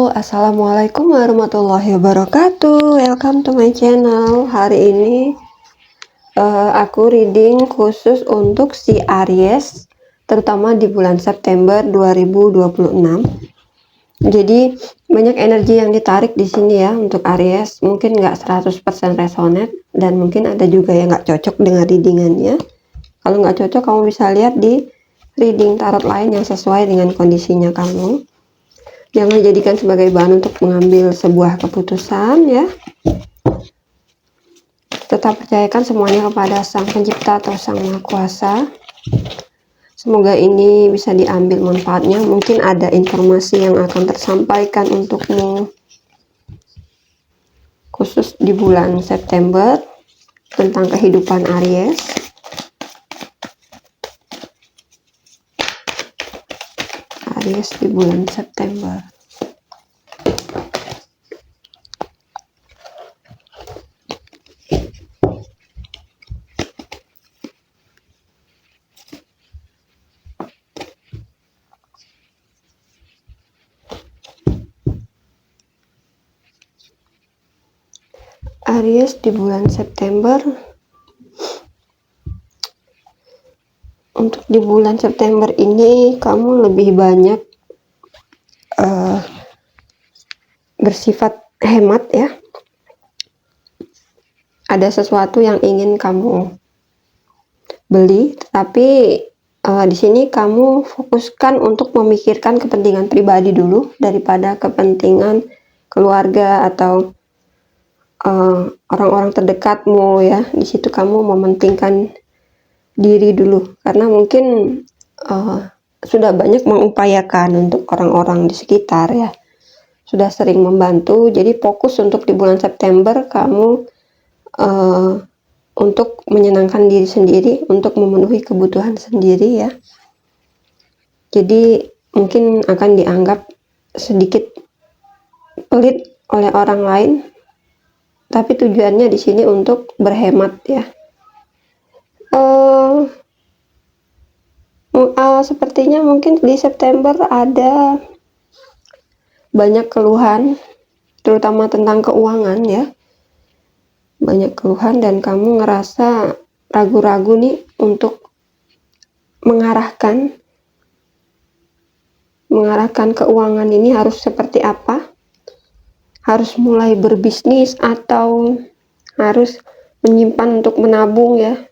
Assalamualaikum warahmatullahi wabarakatuh. Welcome to my channel. Hari ini aku reading khusus untuk si Aries, terutama di bulan September 2026. Jadi banyak energi yang ditarik di sini ya untuk Aries. Mungkin nggak 100% resonate dan mungkin ada juga yang nggak cocok dengan readingannya. Kalau nggak cocok, kamu bisa lihat di reading tarot lain yang sesuai dengan kondisinya kamu. Jangan jadikan sebagai bahan untuk mengambil sebuah keputusan ya. Tetap percayakan semuanya kepada Sang Pencipta atau Sang Maha Kuasa. Semoga ini bisa diambil manfaatnya. Mungkin ada informasi yang akan tersampaikan untukmu khusus di bulan September tentang kehidupan Aries. Aries di bulan September. Aries di bulan September. Untuk di bulan September ini kamu lebih banyak bersifat hemat ya. Ada sesuatu yang ingin kamu beli, tapi di sini kamu fokuskan untuk memikirkan kepentingan pribadi dulu daripada kepentingan keluarga atau orang-orang terdekatmu ya. Di situ kamu mementingkan diri dulu karena mungkin sudah banyak mengupayakan untuk orang-orang di sekitar ya, sudah sering membantu. Jadi fokus untuk di bulan September kamu untuk menyenangkan diri sendiri, untuk memenuhi kebutuhan sendiri ya. Jadi mungkin akan dianggap sedikit pelit oleh orang lain, tapi tujuannya di sini untuk berhemat ya. Sepertinya mungkin di September ada banyak keluhan, terutama tentang keuangan ya. Banyak keluhan dan kamu ngerasa ragu-ragu nih untuk mengarahkan keuangan ini harus seperti apa. Harus mulai berbisnis atau harus menyimpan untuk menabung ya.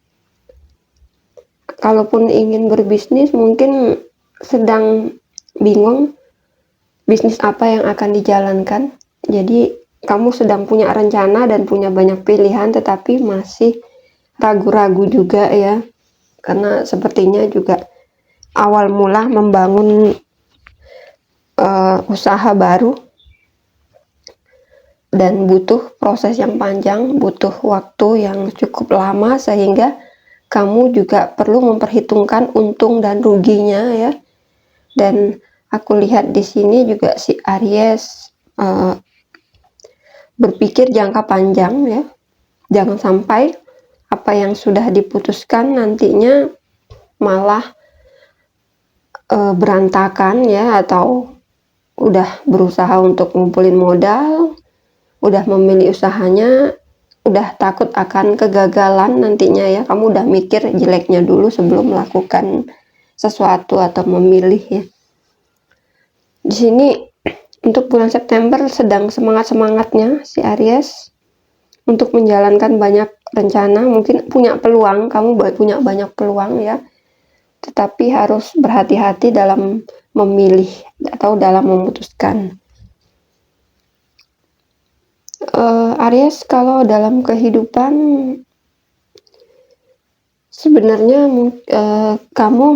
Kalaupun ingin berbisnis mungkin sedang bingung bisnis apa yang akan dijalankan. Jadi kamu sedang punya rencana dan punya banyak pilihan, tetapi masih ragu-ragu juga ya, karena sepertinya juga awal mula membangun usaha baru dan butuh proses yang panjang, butuh waktu yang cukup lama, sehingga kamu juga perlu memperhitungkan untung dan ruginya ya. Dan aku lihat di sini juga si Aries berpikir jangka panjang ya. Jangan sampai apa yang sudah diputuskan nantinya malah berantakan ya, atau udah berusaha untuk ngumpulin modal, udah memilih usahanya, udah takut akan kegagalan nantinya ya. Kamu udah mikir jeleknya dulu sebelum melakukan sesuatu atau memilih ya. Di sini untuk bulan September sedang semangat-semangatnya si Aries untuk menjalankan banyak rencana. Mungkin punya peluang, kamu punya banyak peluang ya, tetapi harus berhati-hati dalam memilih atau dalam memutuskan. Aries, kalau dalam kehidupan sebenarnya kamu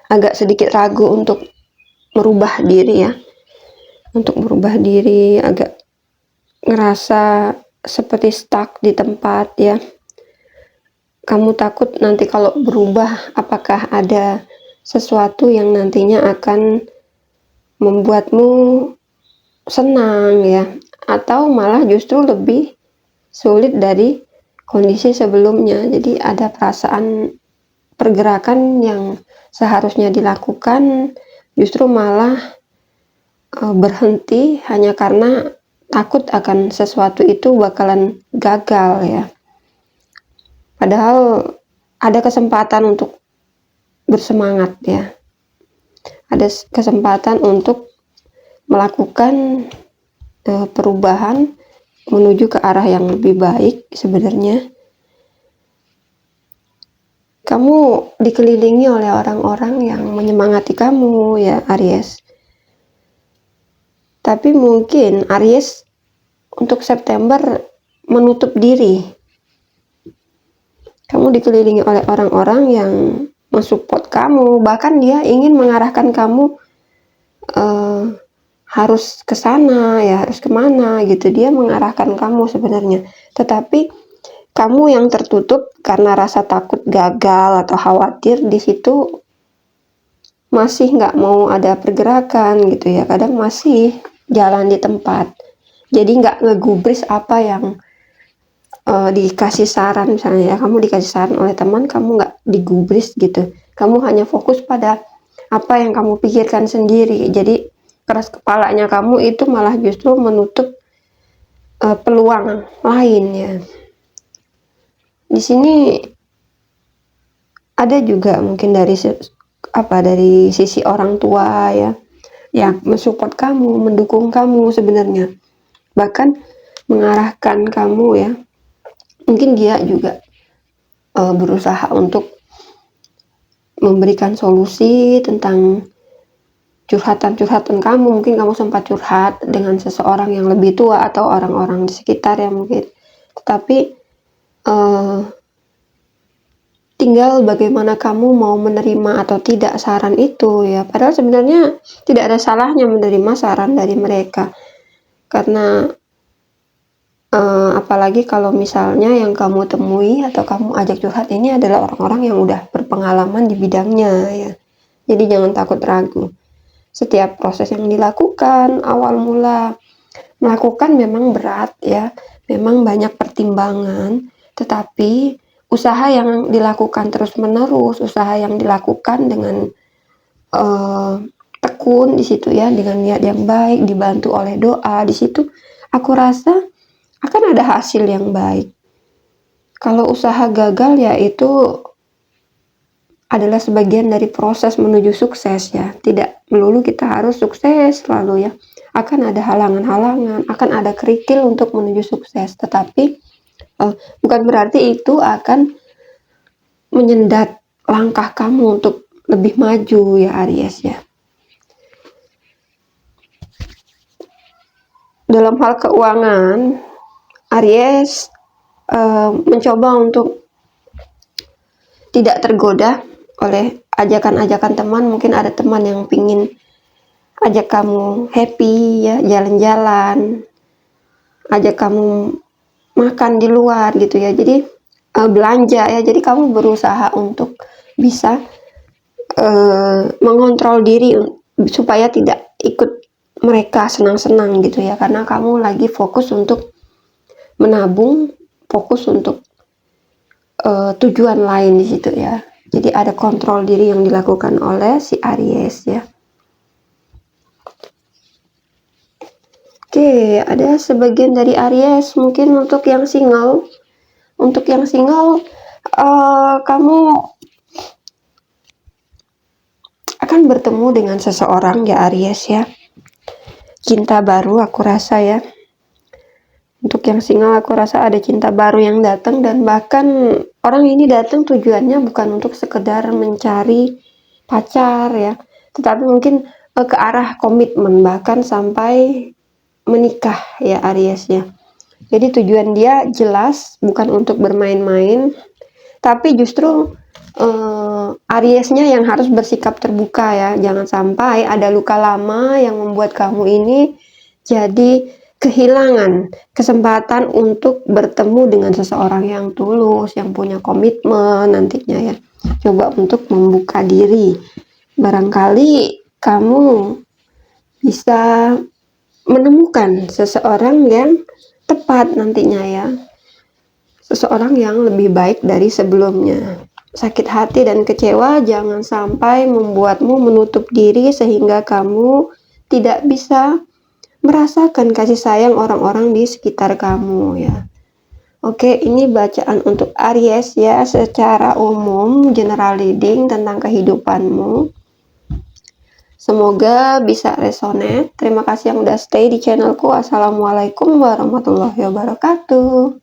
agak sedikit ragu untuk merubah diri ya, agak ngerasa seperti stuck di tempat ya. Kamu takut nanti kalau berubah apakah ada sesuatu yang nantinya akan membuatmu senang ya, atau malah justru lebih sulit dari kondisi sebelumnya. Jadi ada perasaan pergerakan yang seharusnya dilakukan justru malah berhenti hanya karena takut akan sesuatu itu bakalan gagal ya. Padahal ada kesempatan untuk bersemangat ya. Ada kesempatan untuk melakukan perubahan menuju ke arah yang lebih baik. Sebenarnya kamu dikelilingi oleh orang-orang yang menyemangati kamu ya Aries. Tapi mungkin Aries untuk September menutup diri. Kamu dikelilingi oleh orang-orang yang mensupport kamu, bahkan dia ingin mengarahkan kamu harus ke sana ya, harus kemana gitu. Dia mengarahkan kamu sebenarnya, tetapi kamu yang tertutup karena rasa takut gagal atau khawatir. Di situ masih nggak mau ada pergerakan gitu ya, kadang masih jalan di tempat, jadi nggak ngegubris apa yang dikasih saran. Misalnya ya, kamu dikasih saran oleh teman, kamu nggak digubris gitu, kamu hanya fokus pada apa yang kamu pikirkan sendiri. Jadi keras kepalanya kamu itu malah justru menutup peluang lain ya. Di sini ada juga mungkin dari sisi orang tua ya, yang mensupport kamu, mendukung kamu sebenarnya, bahkan mengarahkan kamu ya. Mungkin dia juga berusaha untuk memberikan solusi tentang curhatan-curhatan kamu. Mungkin kamu sempat curhat dengan seseorang yang lebih tua atau orang-orang di sekitar ya mungkin, tapi tinggal bagaimana kamu mau menerima atau tidak saran itu ya. Padahal sebenarnya tidak ada salahnya menerima saran dari mereka, karena apalagi kalau misalnya yang kamu temui atau kamu ajak curhat ini adalah orang-orang yang udah berpengalaman di bidangnya ya. Jadi jangan takut ragu. Setiap proses yang dilakukan, awal mula melakukan memang berat ya, memang banyak pertimbangan, tetapi usaha yang dilakukan terus-menerus, usaha yang dilakukan dengan tekun di situ ya, dengan niat yang baik, dibantu oleh doa di situ, aku rasa akan ada hasil yang baik. Kalau usaha gagal ya itu adalah sebagian dari proses menuju sukses ya. Tidak melulu kita harus sukses selalu ya. Akan ada halangan-halangan, akan ada kerikil untuk menuju sukses. Tetapi bukan berarti itu akan menyendat langkah kamu untuk lebih maju ya Aries ya. Dalam hal keuangan, Aries mencoba untuk tidak tergoda oleh ajakan-ajakan teman. Mungkin ada teman yang pingin ajak kamu happy ya, jalan-jalan, ajak kamu makan di luar gitu ya, jadi belanja ya. Jadi kamu berusaha untuk bisa mengontrol diri supaya tidak ikut mereka senang-senang gitu ya, karena kamu lagi fokus untuk menabung, fokus untuk tujuan lain di situ ya. Jadi ada kontrol diri yang dilakukan oleh si Aries ya. Oke, ada sebagian dari Aries mungkin untuk yang single. Untuk yang single, kamu akan bertemu dengan seseorang ya Aries ya. Cinta baru aku rasa ya. Untuk yang single aku rasa ada cinta baru yang datang, dan bahkan orang ini datang tujuannya bukan untuk sekedar mencari pacar ya, tetapi mungkin ke arah komitmen, bahkan sampai menikah ya Aries ya. Jadi tujuan dia jelas, bukan untuk bermain-main, tapi justru Ariesnya yang harus bersikap terbuka ya. Jangan sampai ada luka lama yang membuat kamu ini jadi kehilangan kesempatan untuk bertemu dengan seseorang yang tulus, yang punya komitmen nantinya ya. Coba untuk membuka diri, barangkali kamu bisa menemukan seseorang yang tepat nantinya ya, seseorang yang lebih baik dari sebelumnya. Sakit hati dan kecewa jangan sampai membuatmu menutup diri sehingga kamu tidak bisa merasakan kasih sayang orang-orang di sekitar kamu ya. Oke, ini bacaan untuk Aries ya, secara umum general reading tentang kehidupanmu. Semoga bisa resonate. Terima kasih yang udah stay di channelku. Assalamualaikum warahmatullahi wabarakatuh.